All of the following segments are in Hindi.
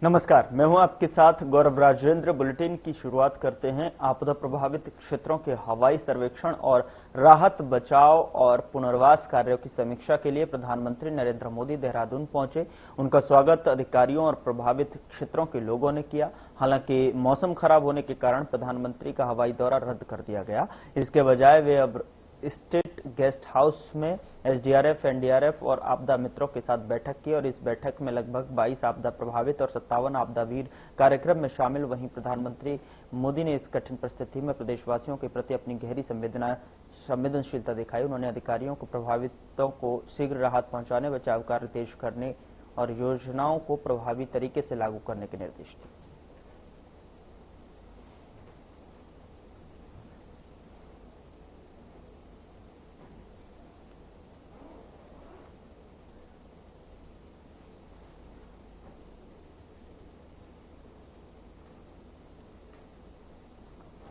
नमस्कार, मैं हूं आपके साथ गौरव राजेंद्र। बुलेटिन की शुरुआत करते हैं। आपदा प्रभावित क्षेत्रों के हवाई सर्वेक्षण और राहत बचाव और पुनर्वास कार्यों की समीक्षा के लिए प्रधानमंत्री नरेंद्र मोदी देहरादून पहुंचे। उनका स्वागत अधिकारियों और प्रभावित क्षेत्रों के लोगों ने किया। हालांकि मौसम खराब होने के कारण प्रधानमंत्री का हवाई दौरा रद्द कर दिया गया। इसके बजाय वे अब स्टेट गेस्ट हाउस में एसडीआरएफ, एनडीआरएफ और आपदा मित्रों के साथ बैठक की और इस बैठक में लगभग 22 आपदा प्रभावित और 57 आपदा वीर कार्यक्रम में शामिल। वहीं प्रधानमंत्री मोदी ने इस कठिन परिस्थिति में प्रदेशवासियों के प्रति अपनी गहरी संवेदनशीलता दिखाई। उन्होंने अधिकारियों को प्रभावितों को शीघ्र राहत पहुंचाने, बचाव कार्य तेज करने और योजनाओं को प्रभावी तरीके से लागू करने के निर्देश दिए।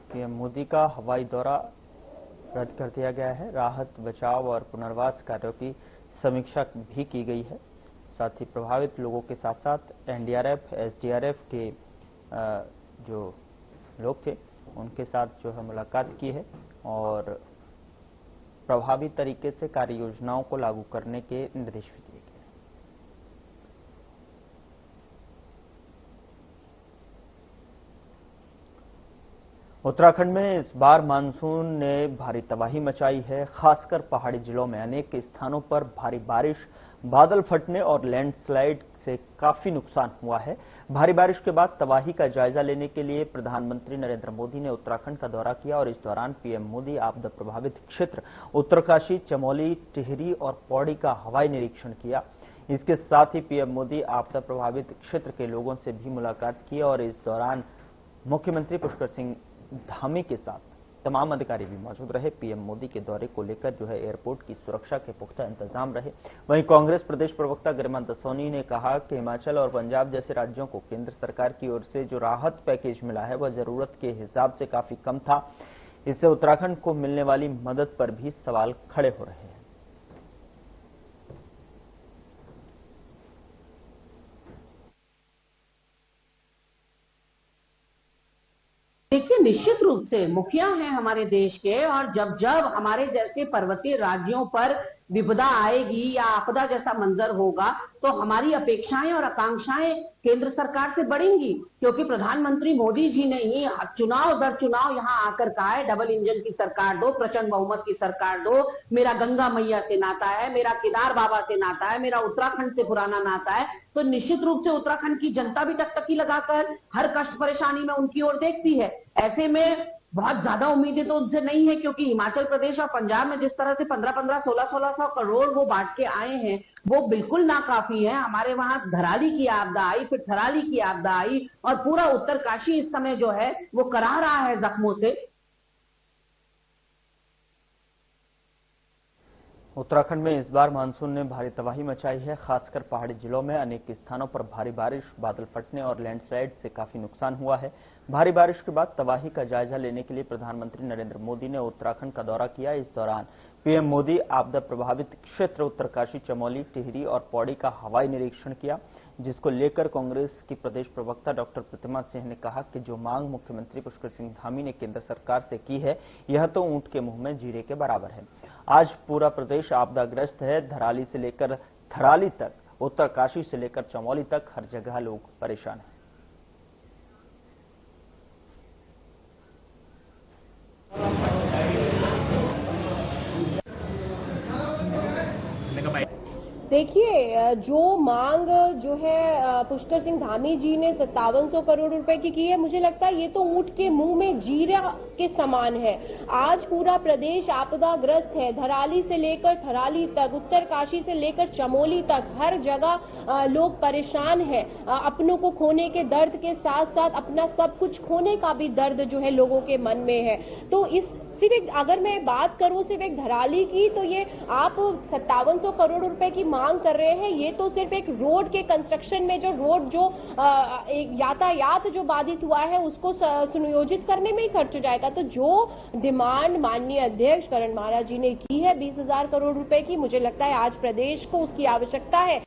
पीएम मोदी का हवाई दौरा रद्द कर दिया गया है। राहत बचाव और पुनर्वास कार्यों की समीक्षा भी की गई है। साथ ही प्रभावित लोगों के साथ साथ एनडीआरएफ, एसडीआरएफ के जो लोग थे उनके साथ जो है मुलाकात की है और प्रभावी तरीके से कार्य योजनाओं को लागू करने के निर्देश भी दिए गए। उत्तराखंड में इस बार मानसून ने भारी तबाही मचाई है। खासकर पहाड़ी जिलों में अनेक स्थानों पर भारी बारिश, बादल फटने और लैंडस्लाइड से काफी नुकसान हुआ है। भारी बारिश के बाद तबाही का जायजा लेने के लिए प्रधानमंत्री नरेंद्र मोदी ने उत्तराखंड का दौरा किया और इस दौरान पीएम मोदी आपदा प्रभावित क्षेत्र उत्तरकाशी, चमोली, टिहरी और पौड़ी का हवाई निरीक्षण किया। इसके साथ ही पीएम मोदी आपदा प्रभावित क्षेत्र के लोगों से भी मुलाकात की और इस दौरान मुख्यमंत्री पुष्कर सिंह धामी के साथ तमाम अधिकारी भी मौजूद रहे। पीएम मोदी के दौरे को लेकर जो है एयरपोर्ट की सुरक्षा के पुख्ता इंतजाम रहे। वहीं कांग्रेस प्रदेश प्रवक्ता गरिमा दसोनी ने कहा कि हिमाचल और पंजाब जैसे राज्यों को केंद्र सरकार की ओर से जो राहत पैकेज मिला है वह जरूरत के हिसाब से काफी कम था। इससे उत्तराखंड को मिलने वाली मदद पर भी सवाल खड़े हो रहे हैं। देखिए, निश्चित रूप से मुखिया हैं हमारे देश के, और जब जब हमारे जैसे पर्वतीय राज्यों पर विपदा आएगी या आपदा जैसा मंजर होगा तो हमारी अपेक्षाएं और आकांक्षाएं केंद्र सरकार से बढ़ेंगी, क्योंकि प्रधानमंत्री मोदी जी ने ही चुनाव दर चुनाव यहां आकर कहा है डबल इंजन की सरकार दो, प्रचंड बहुमत की सरकार दो, मेरा गंगा मैया से नाता है, मेरा केदार बाबा से नाता है, मेरा उत्तराखंड से पुराना नाता है। तो निश्चित रूप से उत्तराखंड की जनता भी टकटकी लगाकर हर कष्ट परेशानी में उनकी ओर देखती है। ऐसे में बहुत ज्यादा उम्मीदें तो उनसे नहीं है, क्योंकि हिमाचल प्रदेश और पंजाब में जिस तरह से 15-15, 1600 करोड़ वो बांट के आए हैं वो बिल्कुल नाकाफी है। हमारे वहां धराली की आपदा आई, फिर थराली की आपदा आई और पूरा उत्तरकाशी इस समय जो है वो कराह रहा है जख्मों से। उत्तराखंड में इस बार मानसून ने भारी तबाही मचाई है। खासकर पहाड़ी जिलों में अनेक स्थानों पर भारी बारिश, बादल फटने और लैंडस्लाइड से काफी नुकसान हुआ है। भारी बारिश के बाद तबाही का जायजा लेने के लिए प्रधानमंत्री नरेंद्र मोदी ने उत्तराखंड का दौरा किया। इस दौरान पीएम मोदी आपदा प्रभावित क्षेत्र उत्तरकाशी, चमोली, टिहरी और पौड़ी का हवाई निरीक्षण किया, जिसको लेकर कांग्रेस की प्रदेश प्रवक्ता डॉक्टर प्रतिमा सिंह ने कहा कि जो मांग मुख्यमंत्री पुष्कर सिंह धामी ने केंद्र सरकार से की है यह तो ऊंट के मुंह में जीरे के बराबर है। आज पूरा प्रदेश आपदाग्रस्त है। धराली से लेकर थराली तक, उत्तरकाशी से लेकर चमोली तक हर जगह लोग परेशान हैं। देखिए, जो मांग जो है पुष्कर सिंह धामी जी ने 5700 करोड़ रुपए की है, मुझे लगता है ये तो ऊंट के मुंह में जीरा के समान है। आज पूरा प्रदेश आपदाग्रस्त है। धराली से लेकर थराली तक, उत्तरकाशी से लेकर चमोली तक हर जगह लोग परेशान हैं। अपनों को खोने के दर्द के साथ साथ अपना सब कुछ खोने का भी दर्द जो है लोगों के मन में है। तो इस सिर्फ अगर मैं बात करूं सिर्फ एक धराली की, तो ये आप 5700 करोड़ रुपए की मांग कर रहे हैं, ये तो सिर्फ एक रोड के कंस्ट्रक्शन में जो रोड जो एक यातायात जो बाधित हुआ है उसको सुनियोजित करने में ही खर्च हो जाएगा। तो जो डिमांड माननीय अध्यक्ष करण महाराज जी ने की है 20,000 करोड़ रुपए की, मुझे लगता है आज प्रदेश को उसकी आवश्यकता है।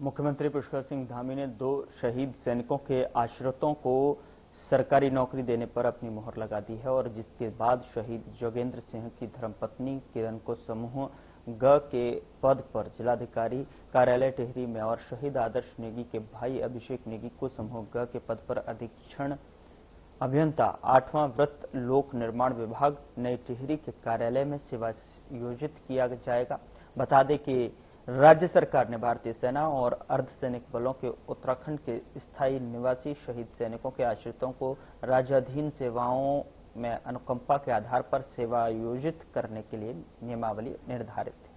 मुख्यमंत्री पुष्कर सिंह धामी ने 2 शहीद सैनिकों के आश्रितों को सरकारी नौकरी देने पर अपनी मुहर लगा दी है और जिसके बाद शहीद जोगेंद्र सिंह की धर्मपत्नी किरण को समूह ग के पद पर जिलाधिकारी कार्यालय टिहरी में और शहीद आदर्श नेगी के भाई अभिषेक नेगी को समूह ग के पद पर अधीक्षण अभियंता 8वां व्रत लोक निर्माण विभाग नई टिहरी के कार्यालय में सेवा योजित किया जाएगा। बता दें कि राज्य सरकार ने भारतीय सेना और अर्धसैनिक बलों के उत्तराखंड के स्थायी निवासी शहीद सैनिकों के आश्रितों को राज्याधीन सेवाओं में अनुकंपा के आधार पर सेवा आयोजित करने के लिए नियमावली निर्धारित है।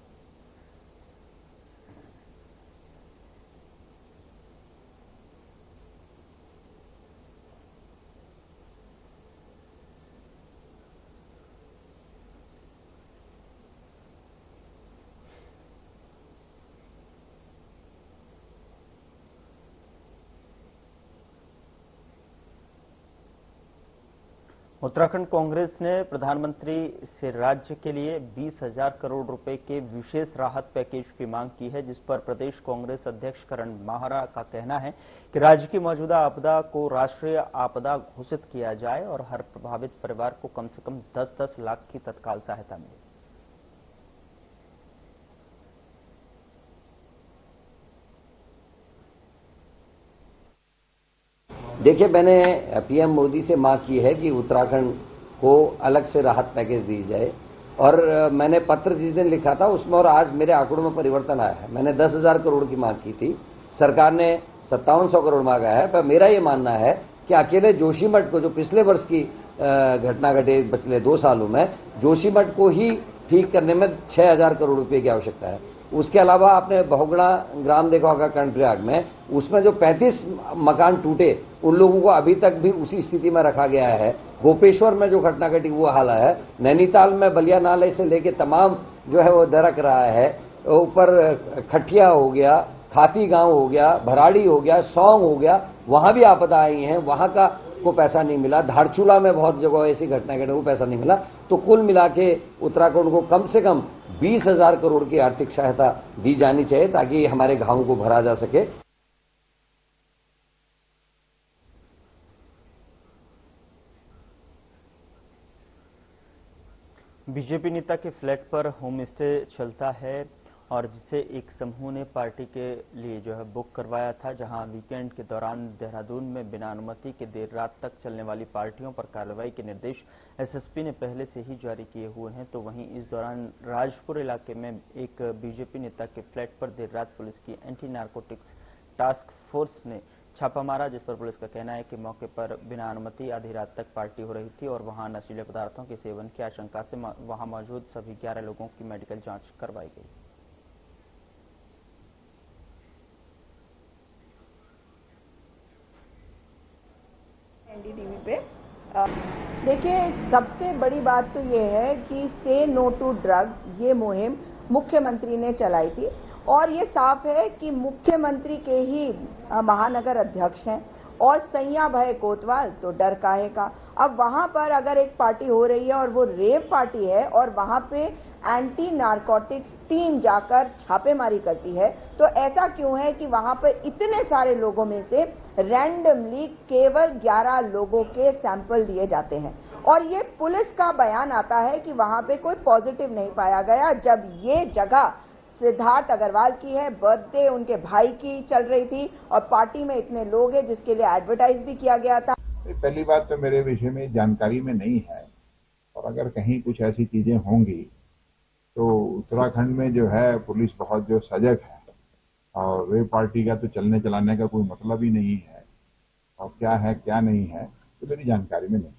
उत्तराखंड कांग्रेस ने प्रधानमंत्री से राज्य के लिए 20,000 करोड़ रुपए के विशेष राहत पैकेज की मांग की है, जिस पर प्रदेश कांग्रेस अध्यक्ष करण माहरा का कहना है कि राज्य की मौजूदा आपदा को राष्ट्रीय आपदा घोषित किया जाए और हर प्रभावित परिवार को कम से कम 10-10 लाख की तत्काल सहायता मिले। देखिए, मैंने पीएम मोदी से मांग की है कि उत्तराखंड को अलग से राहत पैकेज दी जाए और मैंने पत्र जिस दिन लिखा था उसमें और आज मेरे आंकड़ों में परिवर्तन आया है। मैंने 10,000 करोड़ की मांग की थी, सरकार ने 5700 करोड़ मांगा है। पर मेरा ये मानना है कि अकेले जोशीमठ को, जो पिछले वर्ष की घटना घटे पिछले 2 सालों में, जोशीमठ को ही ठीक करने में 6,000 करोड़ रुपए की आवश्यकता है। उसके अलावा आपने बहुगुणा ग्राम देखा होगा कर्णप्रयाग में, उसमें जो 35 मकान टूटे उन लोगों को अभी तक भी उसी स्थिति में रखा गया है। गोपेश्वर में जो घटना घटी वो हाल है। नैनीताल में बलिया नाले से लेके तमाम जो है वो दरक रहा है। ऊपर खटिया हो गया, खाती गांव हो गया, भराड़ी हो गया, सौंग हो गया, वहां भी आपदा आई है, वहां का को पैसा नहीं मिला। धारचूला में बहुत जगह ऐसी घटना घटी, वो पैसा नहीं मिला। तो कुल मिला के उत्तराखंड को कम से कम 20,000 करोड़ की आर्थिक सहायता दी जानी चाहिए ताकि हमारे गांवों को भरा जा सके। बीजेपी नेता के फ्लैट पर होम स्टे चलता है और जिसे एक समूह ने पार्टी के लिए जो है बुक करवाया था, जहां वीकेंड के दौरान देहरादून में बिना अनुमति के देर रात तक चलने वाली पार्टियों पर कार्रवाई के निर्देश एसएसपी ने पहले से ही जारी किए हुए हैं। तो वहीं इस दौरान राजपुर इलाके में एक बीजेपी नेता के फ्लैट पर देर रात पुलिस की एंटी नारकोटिक्स टास्क फोर्स ने छापा मारा, जिस पर पुलिस का कहना है कि मौके पर बिना अनुमति आधी रात तक पार्टी हो रही थी और वहां नशीले पदार्थों के सेवन की आशंका से वहां मौजूद सभी 11 लोगों की मेडिकल जांच करवाई गई। एनडीटीवी पे देखिए, सबसे बड़ी बात तो ये है कि से नो टू ड्रग्स ये मुहिम मुख्यमंत्री ने चलाई थी और ये साफ है कि मुख्यमंत्री के ही महानगर अध्यक्ष हैं और सैया भय कोतवाल तो डर काहे का। अब वहां पर अगर एक पार्टी हो रही है और वो रेव पार्टी है और वहां पे एंटी नारकोटिक्स टीम जाकर छापेमारी करती है, तो ऐसा क्यों है कि वहां पर इतने सारे लोगों में से रैंडमली केवल 11 लोगों के सैंपल लिए जाते हैं और ये पुलिस का बयान आता है कि वहां पे कोई पॉजिटिव नहीं पाया गया, जब ये जगह सिद्धार्थ अग्रवाल की है, बर्थडे उनके भाई की चल रही थी और पार्टी में इतने लोग हैं जिसके लिए एडवर्टाइज भी किया गया था। पहली बात तो मेरे विषय में जानकारी में नहीं है और अगर कहीं कुछ ऐसी चीजें होंगी तो उत्तराखंड में जो है पुलिस बहुत जो सजग है और वे पार्टी का तो चलने चलाने का कोई मतलब ही नहीं है और क्या है क्या नहीं है तो मेरी जानकारी में नहीं।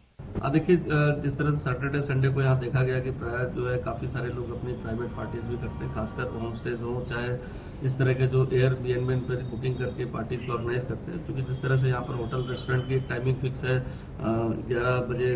देखिए, जिस तरह से सैटरडे संडे को यहाँ देखा गया कि प्राय जो है काफी सारे लोग अपनी प्राइवेट पार्टीज भी करते हैं, खासकर होम स्टेज हो चाहे इस तरह के जो एयरबीएनबी पर बुकिंग करके पार्टीज को ऑर्गेनाइज करते हैं। क्योंकि जिस तरह से यहाँ पर होटल रेस्टोरेंट की टाइमिंग फिक्स है 11 बजे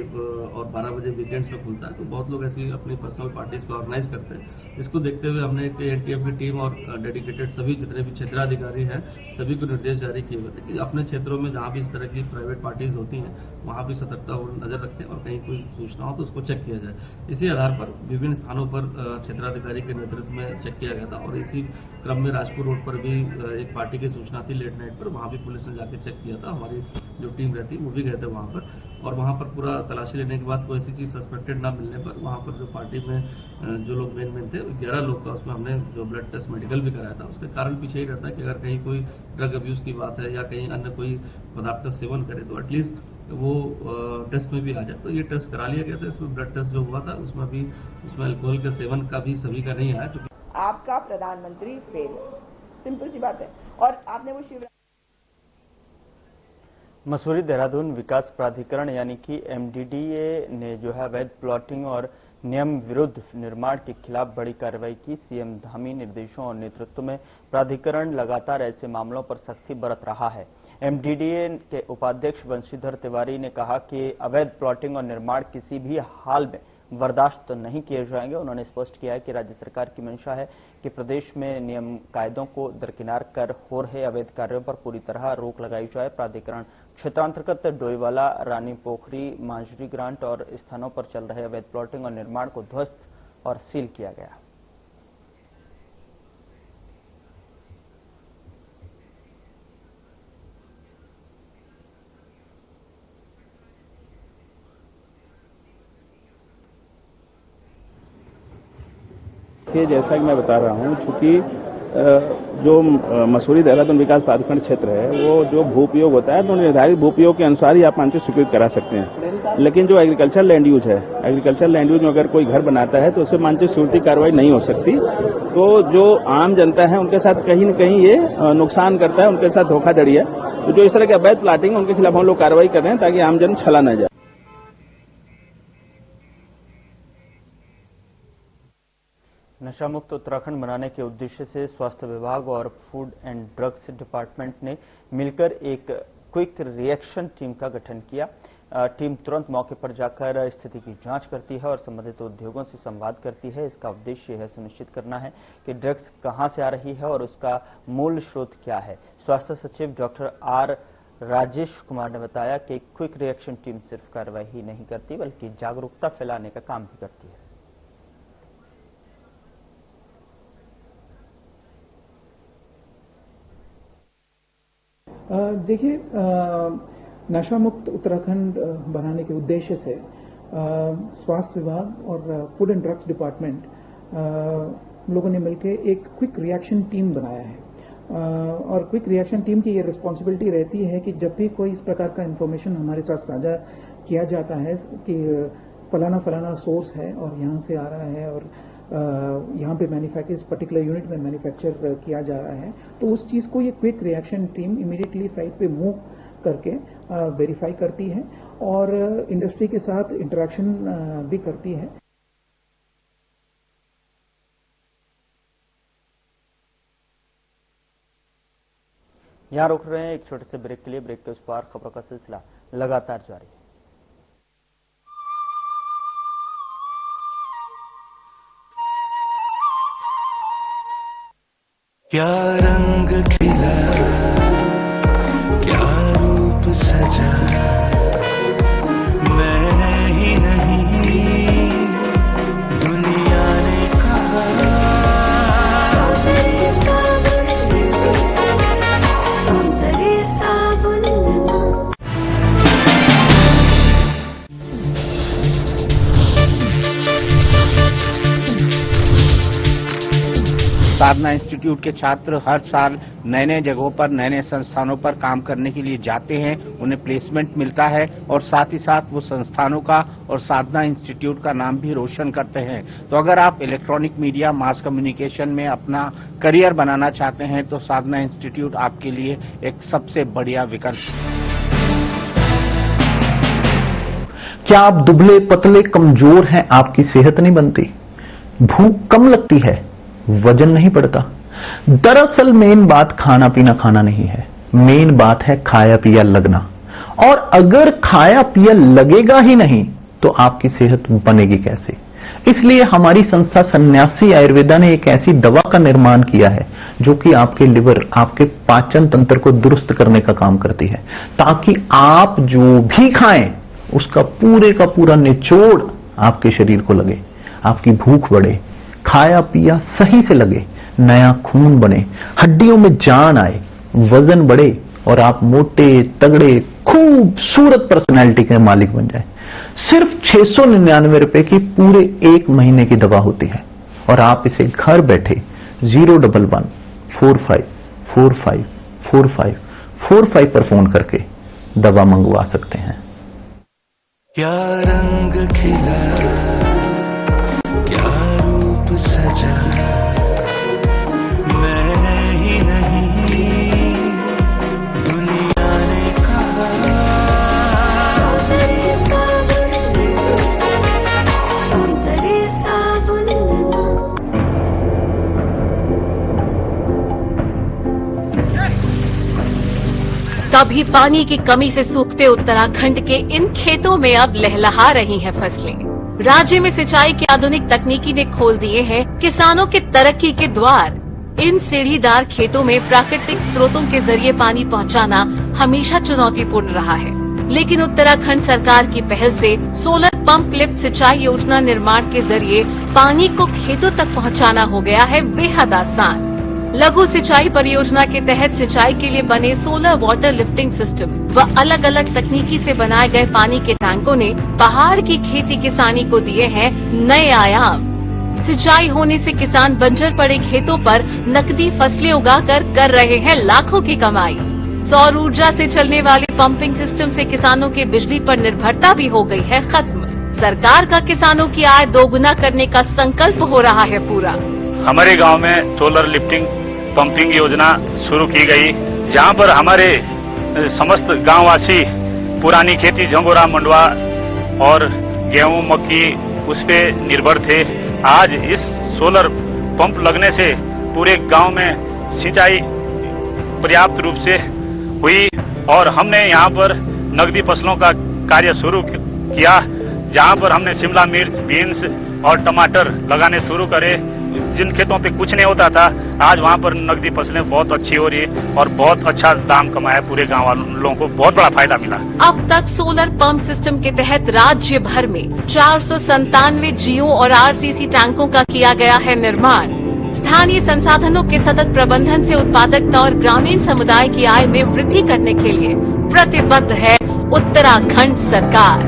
और 12 बजे वीकेंड्स में खुलता है, तो बहुत लोग ऐसी अपनी पर्सनल पार्टीज को ऑर्गेनाइज करते हैं। इसको देखते हुए हमने एक एनटीएफ की टीम और डेडिकेटेड सभी जितने भी क्षेत्राधिकारी हैं सभी को निर्देश जारी किए हुए थे कि अपने क्षेत्रों में जहाँ भी इस तरह की प्राइवेट पार्टीज होती हैं वहाँ भी सतर्कता और नजर रखें और कहीं कोई सूचना हो तो उसको चेक किया जाए। इसी आधार पर विभिन्न स्थानों पर क्षेत्राधिकारी के नेतृत्व में चेक किया गया था और इसी क्रम में राजपुर रोड पर भी एक पार्टी की सूचना थी लेट नाइट पर, वहां भी पुलिस ने जाके चेक किया था। हमारी जो टीम रहती वो भी गए थे वहां पर और वहां पर पूरा तलाशी लेने के बाद कोई ऐसी चीज सस्पेक्टेड ना मिलने पर वहां पर जो पार्टी में जो लोग मेन थे 11 लोग का उसमें हमने जो ब्लड टेस्ट मेडिकल भी कराया था। उसके कारण पीछे ही रहता है कि अगर कहीं कोई ड्रग अब्यूज की बात है या कहीं अन्य कोई पदार्थ का सेवन करे तो एटलीस्ट वो टेस्ट में भी आ जाए। तो ये टेस्ट करा लिया गया था। इसमें ब्लड टेस्ट जो हुआ था उसमें अल्कोहल के सेवन का भी सभी का नहीं आया। आपका प्रधानमंत्री फेल है, सिंपल सी बात है। और आपने वो शिवराज मसूरी देहरादून विकास प्राधिकरण यानी कि MDDA ने जो है अवैध प्लॉटिंग और नियम विरुद्ध निर्माण के खिलाफ बड़ी कार्रवाई की। सीएम धामी निर्देशों और नेतृत्व में प्राधिकरण लगातार ऐसे मामलों पर सख्ती बरत रहा है। MDDA के उपाध्यक्ष बंशीधर तिवारी ने कहा कि अवैध प्लॉटिंग और निर्माण किसी भी हाल में बर्दाश्त नहीं किए जाएंगे। उन्होंने स्पष्ट किया है कि राज्य सरकार की मंशा है कि प्रदेश में नियम कायदों को दरकिनार कर हो रहे अवैध कार्यों पर पूरी तरह रोक लगाई जाए। प्राधिकरण क्षेत्रांतर्गत डोईवाला, रानी पोखरी, मांजरी ग्रांट और स्थानों पर चल रहे अवैध प्लॉटिंग और निर्माण को ध्वस्त और सील किया गया। जैसा कि मैं बता रहा हूं, चूंकि जो मसूरी देहरादून विकास प्राधिकरण क्षेत्र है वो जो भू उपयोग होता है तो निर्धारित भू उपयोग के अनुसार ही आप मानचित्र स्वीकृत करा सकते हैं। लेकिन जो एग्रीकल्चर लैंड यूज है, एग्रीकल्चर लैंड यूज में अगर कोई घर बनाता है तो उससे मानचित्र स्वीकृति कार्रवाई नहीं हो सकती। तो जो आम जनता है उनके साथ कहीं न कहीं ये नुकसान करता है, उनके साथ धोखाधड़ी है। तो जो इस तरह के अवैध प्लाटिंग उनके खिलाफ हम लोग कार्रवाई कर रहे हैं ताकि आमजन छला न जाए। नशा मुक्त उत्तराखंड बनाने के उद्देश्य से स्वास्थ्य विभाग और फूड एंड ड्रग्स डिपार्टमेंट ने मिलकर एक क्विक रिएक्शन टीम का गठन किया। टीम तुरंत मौके पर जाकर स्थिति की जांच करती है और संबंधित उद्योगों से संवाद करती है। इसका उद्देश्य है सुनिश्चित करना है कि ड्रग्स कहां से आ रही है और उसका मूल स्रोत क्या है। स्वास्थ्य सचिव डॉक्टर R राजेश कुमार ने बताया कि क्विक रिएक्शन टीम सिर्फ कार्रवाई ही नहीं करती बल्कि जागरूकता फैलाने का काम भी करती है। देखिए, नशा मुक्त उत्तराखंड बनाने के उद्देश्य से स्वास्थ्य विभाग और फूड एंड ड्रग्स डिपार्टमेंट लोगों ने मिलकर एक क्विक रिएक्शन टीम बनाया है। और क्विक रिएक्शन टीम की ये रिस्पॉन्सिबिलिटी रहती है कि जब भी कोई इस प्रकार का इंफॉर्मेशन हमारे साथ साझा किया जाता है कि फलाना सोर्स है और यहाँ से आ रहा है और यहाँ पे इस पर्टिकुलर यूनिट में मैन्युफैक्चर किया जा रहा है, तो उस चीज को ये quick reaction team immediately site पे मूव करके वेरीफाई करती है और इंडस्ट्री के साथ इंटरेक्शन भी करती है। यहाँ रुक रहे हैं एक छोटे से ब्रेक के लिए। ब्रेक के उस पार खबरों का सिलसिला लगातार जारी है। क्या रंग खिला, क्या रूप सजा, मैं ही नहीं दुनिया ने कहा। साधना इंस्टीट्यूट के छात्र हर साल नए नए जगहों पर, नए नए संस्थानों पर काम करने के लिए जाते हैं, उन्हें प्लेसमेंट मिलता है और साथ ही साथ वो संस्थानों का और साधना इंस्टीट्यूट का नाम भी रोशन करते हैं। तो अगर आप इलेक्ट्रॉनिक मीडिया, मास कम्युनिकेशन में अपना करियर बनाना चाहते हैं तो साधना इंस्टीट्यूट आपके लिए एक सबसे बढ़िया विकल्प है। क्या आप दुबले पतले कमजोर हैं, आपकी सेहत नहीं बनती, भूख कम लगती है, वजन नहीं बढ़ता? दरअसल मेन बात खाना पीना खाना नहीं है, मेन बात है खाया पिया लगना। और अगर खाया पिया लगेगा ही नहीं तो आपकी सेहत बनेगी कैसे? इसलिए हमारी संस्था सन्यासी आयुर्वेदा ने एक ऐसी दवा का निर्माण किया है जो कि आपके लिवर, आपके पाचन तंत्र को दुरुस्त करने का काम करती है, ताकि आप जो भी खाएं उसका पूरे का पूरा निचोड़ आपके शरीर को लगे, आपकी भूख बढ़े, खाया पिया सही से लगे, नया खून बने, हड्डियों में जान आए, वजन बढ़े और आप मोटे तगड़े खूबसूरत पर्सनैलिटी के मालिक बन जाए। सिर्फ 699 रुपए की पूरे 1 महीने की दवा होती है और आप इसे घर बैठे 011-45454545 पर फोन करके दवा मंगवा सकते हैं। क्या रंग खिला, क्या रूप सजा, मैं ही नहीं दुनिया ने कहा। कभी पानी की कमी से सूखते उत्तराखंड के इन खेतों में अब लहलहा रही हैं फसलें। राज्य में सिंचाई की आधुनिक तकनीकी ने खोल दिए हैं किसानों के तरक्की के द्वार। इन सीढ़ीदार खेतों में प्राकृतिक स्रोतों के जरिए पानी पहुंचाना हमेशा चुनौतीपूर्ण रहा है, लेकिन उत्तराखंड सरकार की पहल से सोलर पंप लिफ्ट सिंचाई योजना निर्माण के जरिए पानी को खेतों तक पहुंचाना हो गया है बेहद आसान। लघु सिंचाई परियोजना के तहत सिंचाई के लिए बने सोलर वाटर लिफ्टिंग सिस्टम व अलग अलग तकनीकी से बनाए गए पानी के टैंकों ने पहाड़ की खेती किसानी को दिए हैं नए आयाम। सिंचाई होने से किसान बंजर पड़े खेतों पर नकदी फसलें उगाकर कर रहे हैं लाखों की कमाई। सौर ऊर्जा से चलने वाले पंपिंग सिस्टम से किसानों की बिजली पर निर्भरता भी हो गई है खत्म। सरकार का किसानों की आय दोगुना करने का संकल्प हो रहा है पूरा। हमारे गांव में सोलर लिफ्टिंग पंपिंग योजना शुरू की गई, जहां पर हमारे समस्त गांववासी पुरानी खेती झंगोरा मंडवा और गेहूं मक्की उस पे निर्भर थे। आज इस सोलर पंप लगने से पूरे गांव में सिंचाई पर्याप्त रूप से हुई और हमने यहां पर नकदी फसलों का कार्य शुरू किया, जहां पर हमने शिमला मिर्च, बीन्स और टमाटर लगाने शुरू करे। जिन खेतों पे कुछ नहीं होता था, आज वहां पर नकदी फसलें बहुत अच्छी हो रही है और बहुत अच्छा दाम कमाया। पूरे गांव वालों को बहुत बड़ा फायदा मिला। अब तक सोलर पंप सिस्टम के तहत राज्य भर में 497 जियो और आरसीसी टैंकों का किया गया है निर्माण। स्थानीय संसाधनों के सतत प्रबंधन से उत्पादकता और ग्रामीण समुदाय की आय में वृद्धि करने के लिए प्रतिबद्ध है उत्तराखंड सरकार।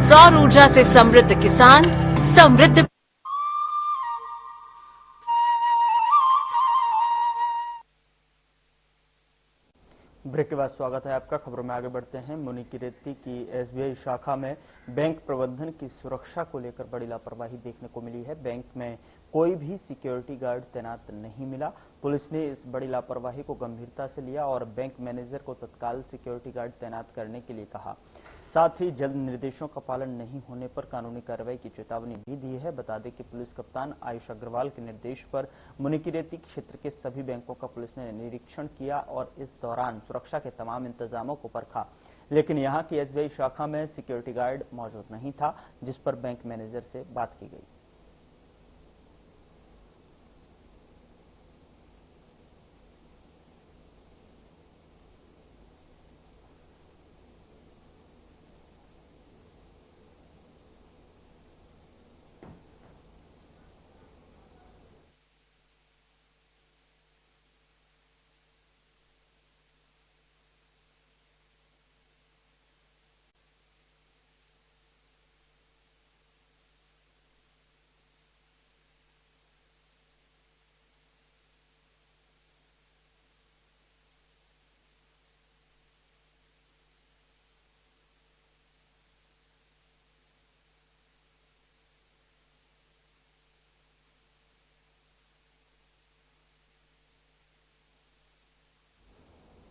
सौर ऊर्जा से समृद्ध किसान, समृद्ध। ब्रेक के बाद स्वागत है आपका। खबरों में आगे बढ़ते हैं। मुनिकीरेती की एसबीआई शाखा में बैंक प्रबंधन की सुरक्षा को लेकर बड़ी लापरवाही देखने को मिली है। बैंक में कोई भी सिक्योरिटी गार्ड तैनात नहीं मिला। पुलिस ने इस बड़ी लापरवाही को गंभीरता से लिया और बैंक मैनेजर को तत्काल सिक्योरिटी गार्ड तैनात करने के लिए कहा। साथ ही जल्द निर्देशों का पालन नहीं होने पर कानूनी कार्रवाई की चेतावनी भी दी है। बता दें कि पुलिस कप्तान आयुष अग्रवाल के निर्देश पर मुनिकीरेती क्षेत्र के सभी बैंकों का पुलिस ने निरीक्षण किया और इस दौरान सुरक्षा के तमाम इंतजामों को परखा, लेकिन यहां की एसबीआई शाखा में सिक्योरिटी गार्ड मौजूद नहीं था, जिस पर बैंक मैनेजर से बात की गई।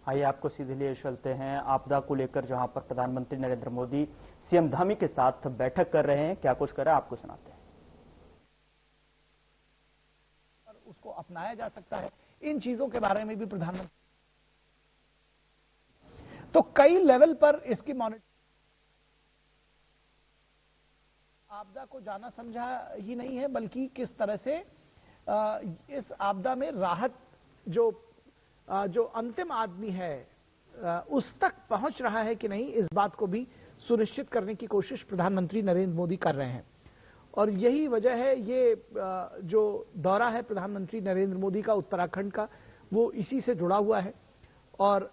आइए आपको सीधे लिए चलते हैं आपदा को लेकर, जहां पर प्रधानमंत्री नरेंद्र मोदी सीएम धामी के साथ बैठक कर रहे हैं। क्या कुछ कर रहे हैं आपको सुनाते हैं। उसको अपनाया जा सकता है, इन चीजों के बारे में भी प्रधानमंत्री तो कई लेवल पर इसकी मॉनिटरिंग, आपदा को जाना समझा ही नहीं है, बल्कि किस तरह से इस आपदा में राहत जो अंतिम आदमी है उस तक पहुंच रहा है कि नहीं, इस बात को भी सुनिश्चित करने की कोशिश प्रधानमंत्री नरेंद्र मोदी कर रहे हैं। और यही वजह है, ये जो दौरा है प्रधानमंत्री नरेंद्र मोदी का उत्तराखंड का, वो इसी से जुड़ा हुआ है। और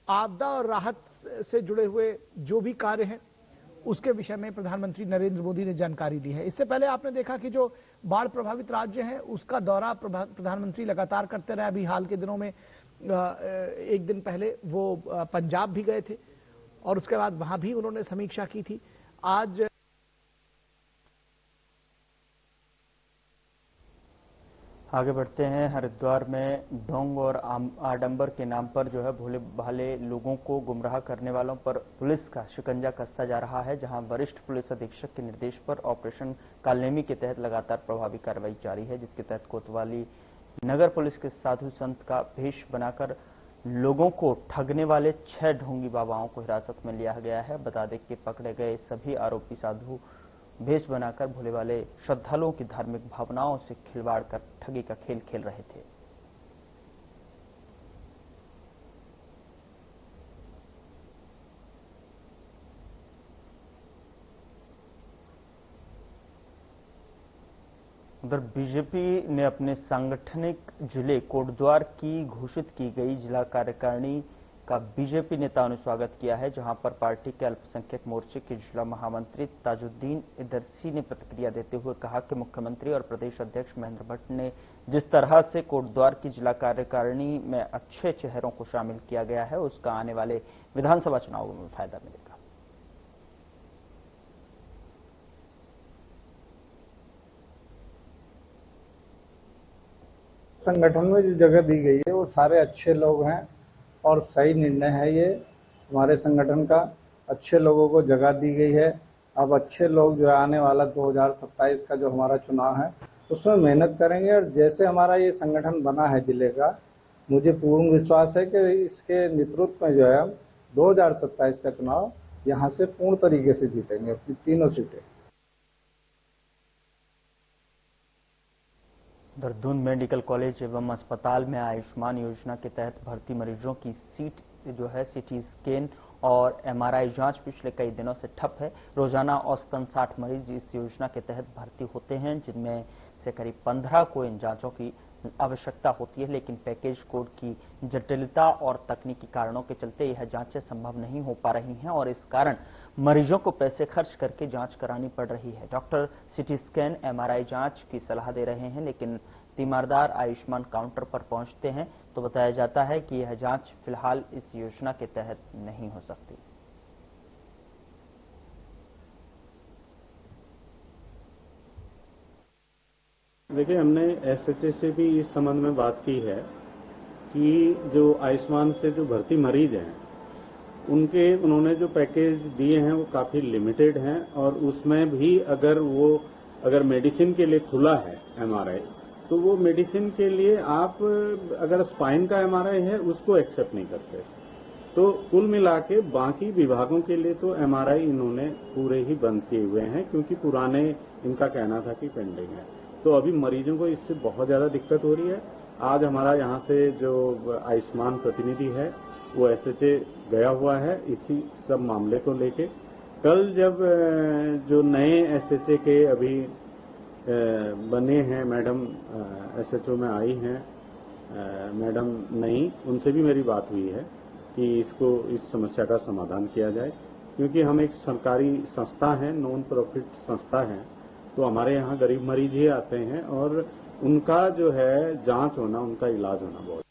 आपदा और राहत से जुड़े हुए जो भी कार्य हैं उसके विषय में प्रधानमंत्री नरेंद्र मोदी ने जानकारी दी है। इससे पहले आपने देखा कि जो बाढ़ प्रभावित राज्य हैं उसका दौरा प्रधानमंत्री लगातार करते रहे। अभी हाल के दिनों में एक दिन पहले वो पंजाब भी गए थे और उसके बाद वहां भी उन्होंने समीक्षा की थी। आज आगे बढ़ते हैं। हरिद्वार में ढोंग और आडंबर के नाम पर जो है भोले भाले लोगों को गुमराह करने वालों पर पुलिस का शिकंजा कसता जा रहा है, जहां वरिष्ठ पुलिस अधीक्षक के निर्देश पर ऑपरेशन कालनेमी के तहत लगातार प्रभावी कार्रवाई जारी है, जिसके तहत कोतवाली नगर पुलिस के साधु संत का भेष बनाकर लोगों को ठगने वाले 6 ढोंगी बाबाओं को हिरासत में लिया गया है। बता दें कि पकड़े गए सभी आरोपी साधु भेष बनाकर भोले वाले श्रद्धालुओं की धार्मिक भावनाओं से खिलवाड़ कर ठगी का खेल खेल रहे थे। उधर बीजेपी ने अपने सांगठनिक जिले कोटद्वार की घोषित की गई जिला कार्यकारिणी का बीजेपी नेताओं ने स्वागत किया है, जहां पर पार्टी के अल्पसंख्यक मोर्चे के जिला महामंत्री ताजुद्दीन इदरसी ने प्रतिक्रिया देते हुए कहा कि मुख्यमंत्री और प्रदेश अध्यक्ष महेंद्र भट्ट ने जिस तरह से कोटद्वार की जिला कार्यकारिणी में अच्छे चेहरों को शामिल किया गया है, उसका आने वाले विधानसभा चुनावों में फायदा मिलेगा। संगठन में जो जगह दी गई है वो सारे अच्छे लोग हैं और सही निर्णय है। ये हमारे संगठन का अच्छे लोगों को जगह दी गई है। अब अच्छे लोग जो आने वाला 2027 का जो हमारा चुनाव है उसमें मेहनत करेंगे। और जैसे हमारा ये संगठन बना है जिले का, मुझे पूर्ण विश्वास है कि इसके नेतृत्व में जो है हम 2027 का चुनाव यहाँ से पूर्ण तरीके से जीतेंगे अपनी तीनों सीटें। देहरादून मेडिकल कॉलेज एवं अस्पताल में आयुष्मान योजना के तहत भर्ती मरीजों की सीट जो है सीटी स्कैन और एमआरआई जांच पिछले कई दिनों से ठप है। रोजाना औसतन 60 मरीज इस योजना के तहत भर्ती होते हैं, जिनमें से करीब 15 को इन जांचों की आवश्यकता होती है, लेकिन पैकेज कोड की जटिलता और तकनीकी कारणों के चलते यह जांचें संभव नहीं हो पा रही हैं और इस कारण मरीजों को पैसे खर्च करके जांच करानी पड़ रही है। डॉक्टर सीटी स्कैन, एमआरआई जांच की सलाह दे रहे हैं, लेकिन तीमारदार आयुष्मान काउंटर पर पहुंचते हैं तो बताया जाता है कि यह जांच फिलहाल इस योजना के तहत नहीं हो सकती। देखिए, हमने एसएचए से भी इस संबंध में बात की है कि जो आयुष्मान से जो भर्ती मरीज हैं उन्होंने जो पैकेज दिए हैं वो काफी लिमिटेड हैं और उसमें भी अगर मेडिसिन के लिए खुला है एमआरआई तो वो मेडिसिन के लिए आप अगर स्पाइन का एमआरआई है उसको एक्सेप्ट नहीं करते। तो कुल मिला के बाकी विभागों के लिए तो एमआरआई इन्होंने पूरे ही बंद किए हुए हैं, क्योंकि पुराने इनका कहना था कि पेंडिंग है। तो अभी मरीजों को इससे बहुत ज्यादा दिक्कत हो रही है। आज हमारा यहाँ से जो आयुष्मान प्रतिनिधि है वो एसएचए गया हुआ है इसी सब मामले को लेके। कल जब जो नए एसएचए के अभी बने हैं मैडम एसएचओ में आई हैं मैडम नई, उनसे भी मेरी बात हुई है कि इस समस्या का समाधान किया जाए, क्योंकि हम एक सरकारी संस्था है, नॉन प्रॉफिट संस्था है, तो हमारे यहाँ गरीब मरीज ही आते हैं और उनका जो है जांच होना, उनका इलाज होना बहुत।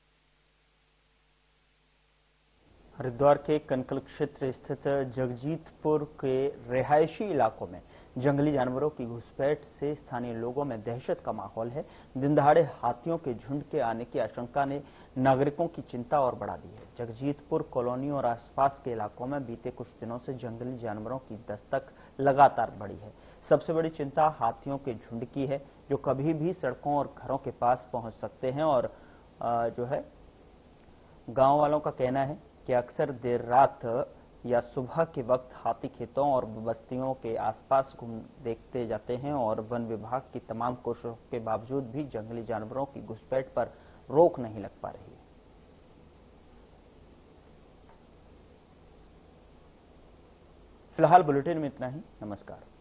हरिद्वार के कनकल क्षेत्र स्थित जगजीतपुर के रिहायशी इलाकों में जंगली जानवरों की घुसपैठ से स्थानीय लोगों में दहशत का माहौल है। दिन दहाड़े हाथियों के झुंड के आने की आशंका ने नागरिकों की चिंता और बढ़ा दी है। जगजीतपुर कॉलोनी और आसपास के इलाकों में बीते कुछ दिनों से जंगली जानवरों की दस्तक लगातार बढ़ी है। सबसे बड़ी चिंता हाथियों के झुंड की है, जो कभी भी सड़कों और घरों के पास पहुंच सकते हैं और जो है गांव वालों का कहना है कि अक्सर देर रात या सुबह के वक्त हाथी खेतों और बस्तियों के आसपास देखते जाते हैं और वन विभाग की तमाम कोशिशों के बावजूद भी जंगली जानवरों की घुसपैठ पर रोक नहीं लग पा रही है। फिलहाल बुलेटिन में इतना ही। नमस्कार।